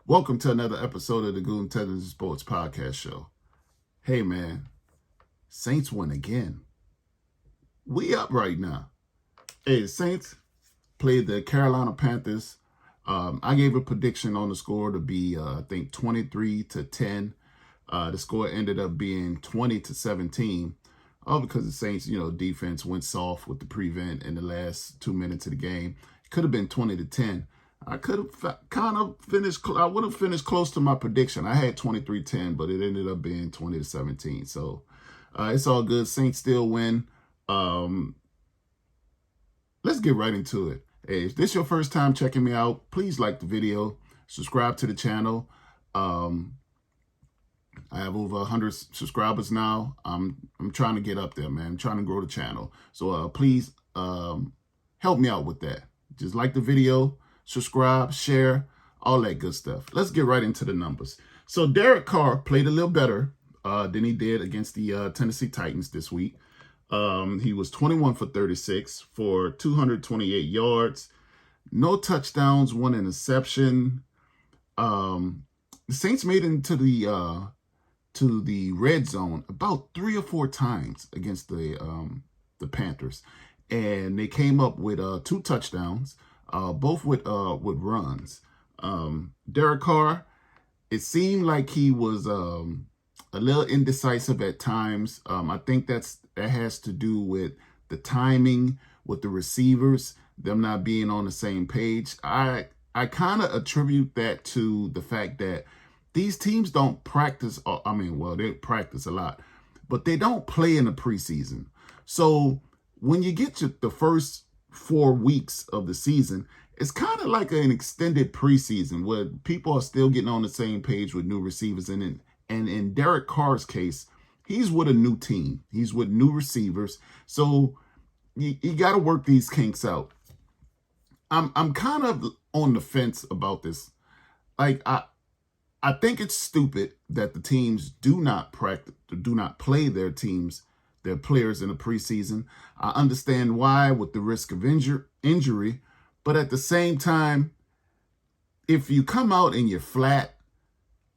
Welcome to another episode of the undefeated Sports Podcast Show. Hey man, Saints won again. We up right now. Hey, Saints played the Carolina Panthers. I gave a prediction on the score to be, I think, 23-10. The score ended up being 20-17. All because the Saints, defense went soft with the prevent in the last 2 minutes of the game. It could have been 20-10. I could have kind of finished, I would have finished close to my prediction. I had 23-10, but it ended up being 20-17. So it's all good. Saints still win. Let's get right into it. Hey, if this is your first time checking me out, please like the video, subscribe to the channel. I have over 100 subscribers now. I'm trying to get up there, man. I'm trying to grow the channel. So please help me out with that. Just like the video, subscribe, share, all that good stuff. Let's get right into the numbers. So Derek Carr played a little better than he did against the Tennessee Titans this week. He was 21 for 36 for 228 yards, no touchdowns, one interception. The Saints made it into the red zone about 3 or 4 times against the Panthers, and they came up with 2 touchdowns. Both with runs. Derek Carr, it seemed like he was a little indecisive at times. I think that has to do with the timing with the receivers, them not being on the same page. I kind of attribute that to the fact that these teams don't practice. They practice a lot, but they don't play in the preseason. So when you get to the first 4 weeks of the season, it's kind of like an extended preseason where people are still getting on the same page with new receivers. And in Derek Carr's case, he's with a new team. He's with new receivers. So you got to work these kinks out. I'm kind of on the fence about this. Like, I think it's stupid that the teams do not play their players in the preseason. I understand why, with the risk of injury, but at the same time, if you come out and you're flat,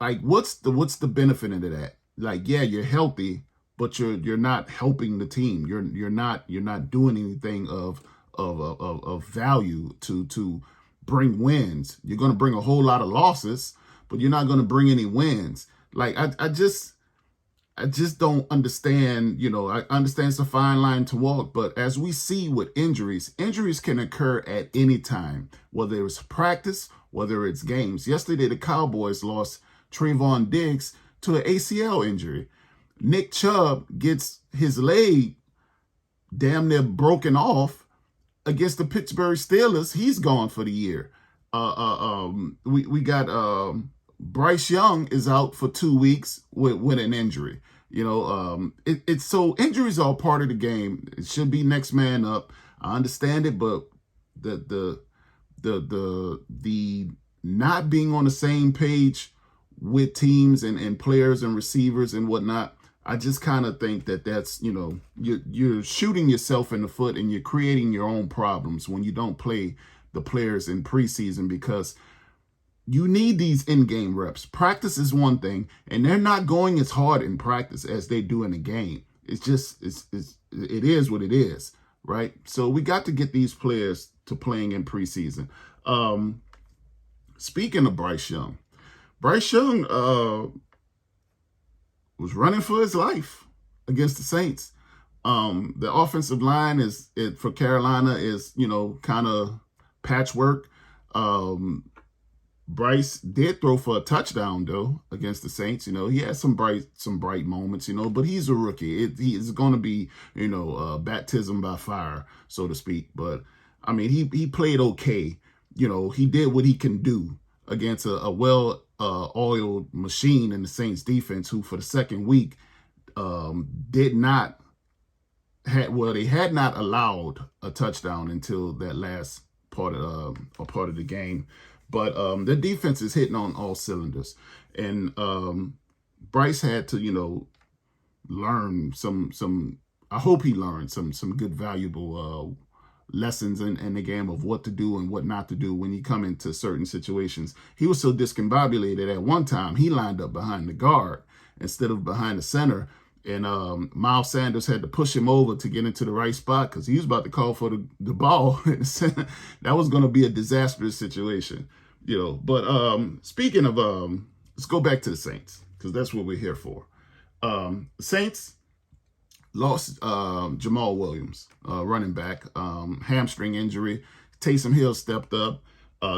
like what's the benefit of that? Like, yeah, you're healthy, but you're not helping the team. You're not doing anything of value to bring wins. You're going to bring a whole lot of losses, but you're not going to bring any wins. Like I just don't understand, I understand it's a fine line to walk, but as we see with injuries can occur at any time, whether it's practice, whether it's games. Yesterday, the Cowboys lost Trayvon Diggs to an ACL injury. Nick Chubb gets his leg damn near broken off against the Pittsburgh Steelers. He's gone for the year. We got Bryce Young is out for 2 weeks with an injury. It's so injuries are part of the game. It should be next man up. I understand it, but the not being on the same page with teams and players and receivers and whatnot, I just kind of think that's you're shooting yourself in the foot and you're creating your own problems when you don't play the players in preseason, because you need these in-game reps. Practice is one thing, and they're not going as hard in practice as they do in the game. It is what it is, right? So we got to get these players to playing in preseason. Speaking of Bryce Young was running for his life against the Saints. The offensive line for Carolina is, kind of patchwork. Bryce did throw for a touchdown though against the Saints. He had some bright moments, but he's a rookie. He's going to be, baptism by fire, so to speak. But I mean, he played okay. He did what he can do against a well-oiled machine in the Saints defense, who for the second week they had not allowed a touchdown until that last part of the game. But the defense is hitting on all cylinders. And Bryce had to, learn some I hope he learned some good valuable lessons in the game of what to do and what not to do when you come into certain situations. He was so discombobulated at one time, he lined up behind the guard instead of behind the center. And Miles Sanders had to push him over to get into the right spot because he was about to call for the ball. That was going to be a disastrous situation, you know. But speaking of, let's go back to the Saints because that's what we're here for. The Saints lost Jamal Williams, running back, hamstring injury. Taysom Hill stepped up.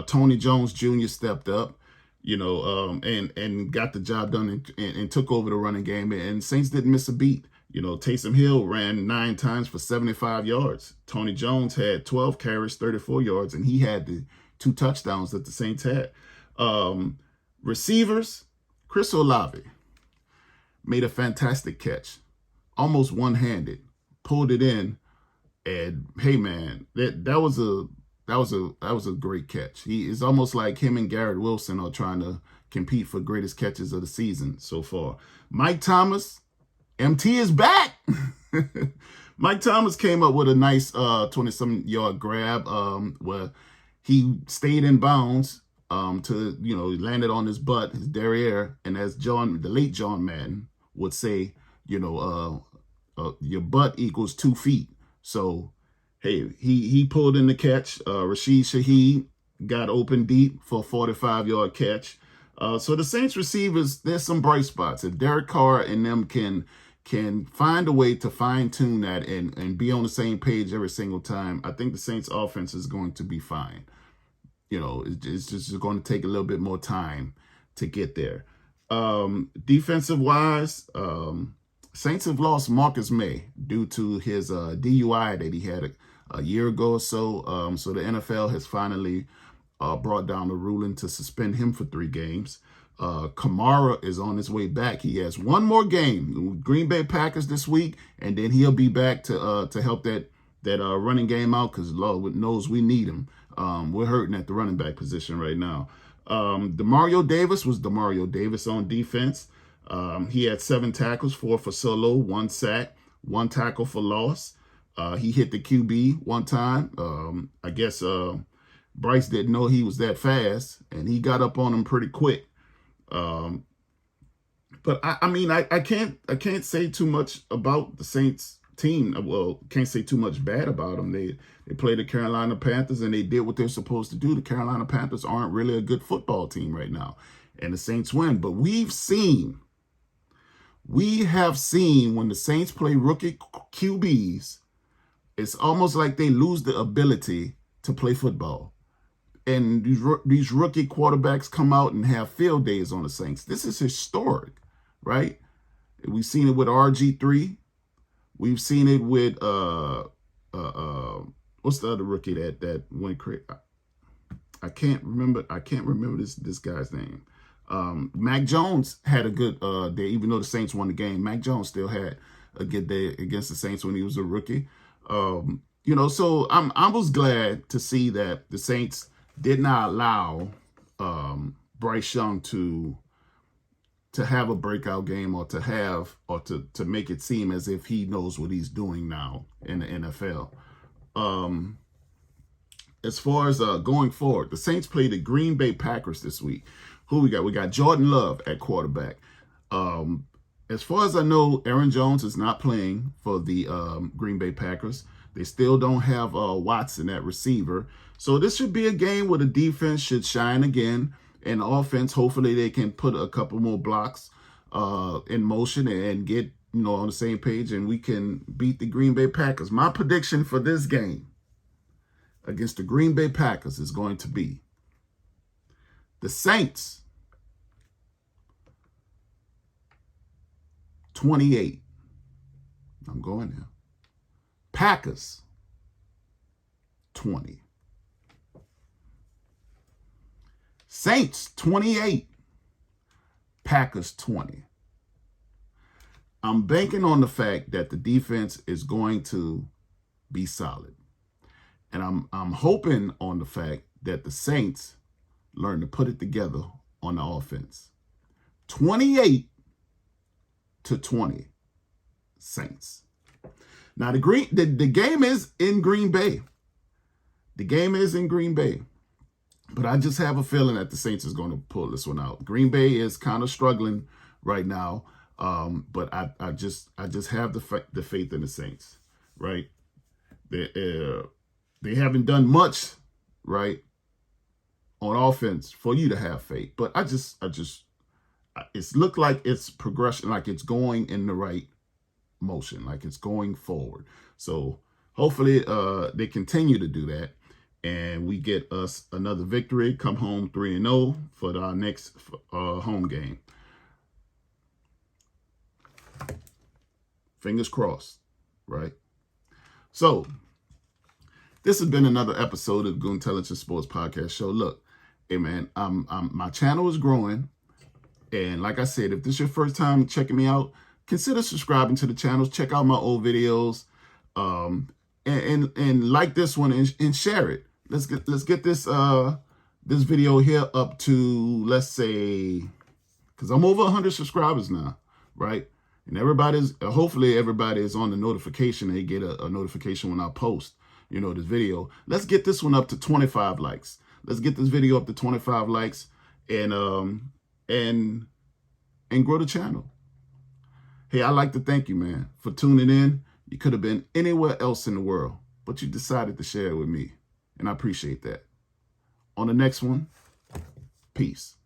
Tony Jones Jr. stepped up, you know, and got the job done and took over the running game. And Saints didn't miss a beat. You know, Taysom Hill ran 9 times for 75 yards. Tony Jones had 12 carries, 34 yards, and he had the 2 touchdowns that the Saints had. Receivers, Chris Olave made a fantastic catch, almost one-handed, pulled it in, and hey man, that was a great catch. It's almost like him and Garrett Wilson are trying to compete for greatest catches of the season so far. Mike Thomas, MT is back. Mike Thomas came up with a nice 20-some yard grab where he stayed in bounds to, you know, landed on his butt, his derriere, and as the late John Madden would say, you know, your butt equals 2 feet. So, hey, he pulled in the catch. Rashid Shaheed got open deep for a 45-yard catch. So the Saints receivers, there's some bright spots. If Derek Carr and them can find a way to fine-tune that and be on the same page every single time, I think the Saints offense is going to be fine. You know, it's just going to take a little bit more time to get there. Defensive-wise, Saints have lost Marcus May due to his DUI that he had a year ago or so. So the NFL has finally brought down a ruling to suspend him for 3 games. Kamara is on his way back. He has 1 more game, Green Bay Packers this week, and then he'll be back to help that running game out because Lord knows we need him. We're hurting at the running back position right now. Demario Davis was Demario Davis on defense. He had 7 tackles, 4 for solo, 1 sack, 1 tackle for loss. He hit the QB 1 time. I guess Bryce didn't know he was that fast, and he got up on him pretty quick. But I mean, I can't say too much about the Saints team. Well, can't say too much bad about them. They played the Carolina Panthers and they did what they're supposed to do. The Carolina Panthers aren't really a good football team right now, and the Saints win. But we have seen when the Saints play rookie QBs, it's almost like they lose the ability to play football. And these rookie quarterbacks come out and have field days on the Saints. This is historic, right? We've seen it with RG3. We've seen it with what's the other rookie that went crazy? I can't remember this guy's name. Mac Jones had a good day, even though the Saints won the game. Mac Jones still had a good day against the Saints when he was a rookie. You know, so I was glad to see that the Saints did not allow Bryce Young to have a breakout game or to make it seem as if he knows what he's doing now in the NFL. As far as going forward, the Saints play the Green Bay Packers this week. Who we got? We got Jordan Love at quarterback. As far as I know, Aaron Jones is not playing for the Green Bay Packers. They still don't have Watson at receiver. So this should be a game where the defense should shine again. And the offense, hopefully they can put a couple more blocks in motion and get, you know, on the same page, and we can beat the Green Bay Packers. My prediction for this game against the Green Bay Packers is going to be the Saints 28. I'm going there. Packers 20. Saints 28. Packers 20. I'm banking on the fact that the defense is going to be solid. And I'm hoping on the fact that the Saints learn to put it together on the offense. 28-20 Saints. Now the game is in Green Bay. The game is in Green Bay, but I just have a feeling that the Saints is going to pull this one out. Green Bay is kind of struggling right now, but I just have the faith in the Saints, right? They haven't done much, right, on offense for you to have faith, but it's looked like it's progression, like it's going in the right motion, like it's going forward. So hopefully they continue to do that, and we get us another victory, come home 3-0 for our next home game. Fingers crossed, right? So this has been another episode of Goon Intelligence Sports Podcast Show. Look, hey man, my channel is growing, and like I said, if this is your first time checking me out, consider subscribing to the channel. Check out my old videos, and like this one and share it. Let's get this this video here up to, let's say, because I'm over 100 subscribers now, right? And hopefully everybody is on the notification. They get a notification when I post, this video. Let's get this one up to 25 likes. Let's get this video up to 25 likes and grow the channel. Hey, I'd like to thank you, man, for tuning in. You could have been anywhere else in the world, but you decided to share it with me, and I appreciate that. On the next one, peace.